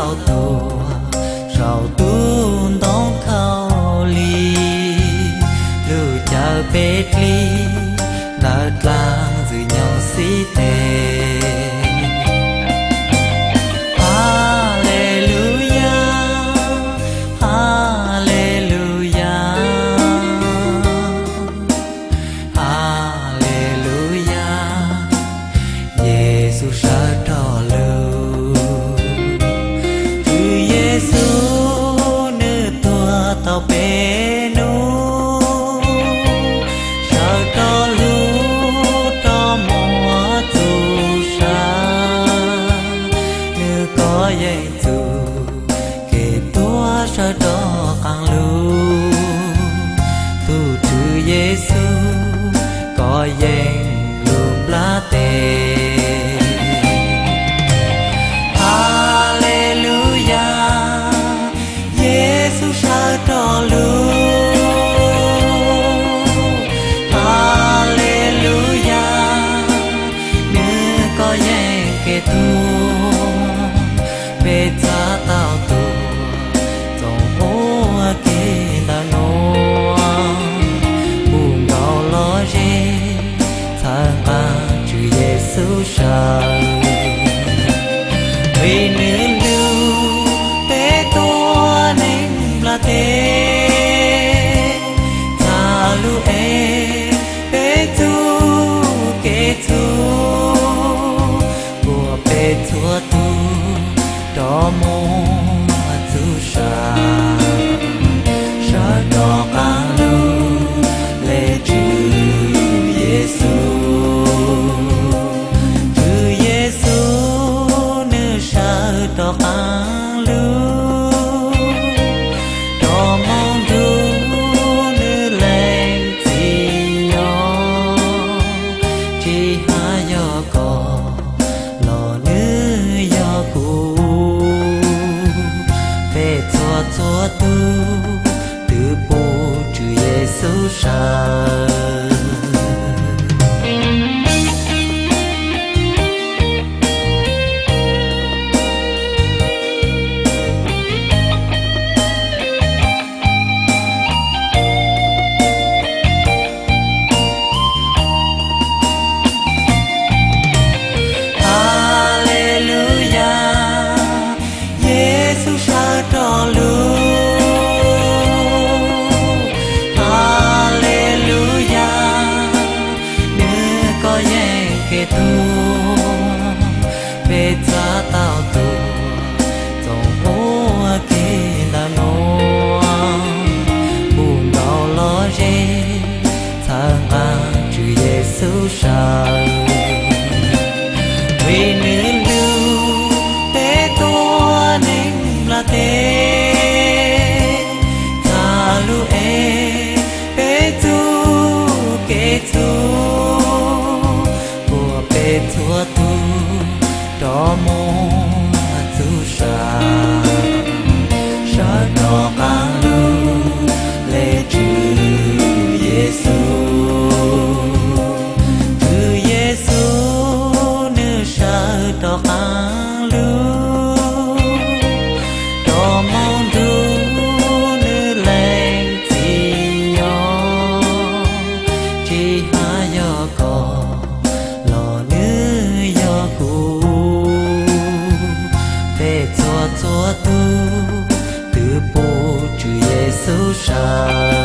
tao tua rau tuôn đông khâu ly lưu chờ bê ly nợ lang giữ nhau xí tề. Giêsu có danh luôn lá tê. Hallelujah, Giêsu sa trò lu. Hallelujah, nếu có danh kê tu về cha tao tu trong ô kê ta nô. Vì nữ lưu tế tua nên là tế ta lưu tế tu kế tu của bê tua tu đó mô tu sa sa đó càng lưu lê chư Giêsu. Đó càng lưu đó mong ru nữ lên gì nhỏ chỉ hai giờ có lò nữ giờ cũ về cho tu từ bộ chữ Giêsu sa. Về cha tao tu trong ô kê ta nô buồn đau lo rê thang an chư Giêsu sa. Vì nữ lưu tế tua nên là tế ta lưu tế tu kế tu của bê tua tu đó mô tu sa sa đó càng lưu lê chư Giêsu. Chư Giêsu nữ sa đó càng lưu đó mong ru nữ lên gì nhỏ chỉ hai giờ có lò nữ giờ cũ về cho tu từ bộ chữ Giêsu sa.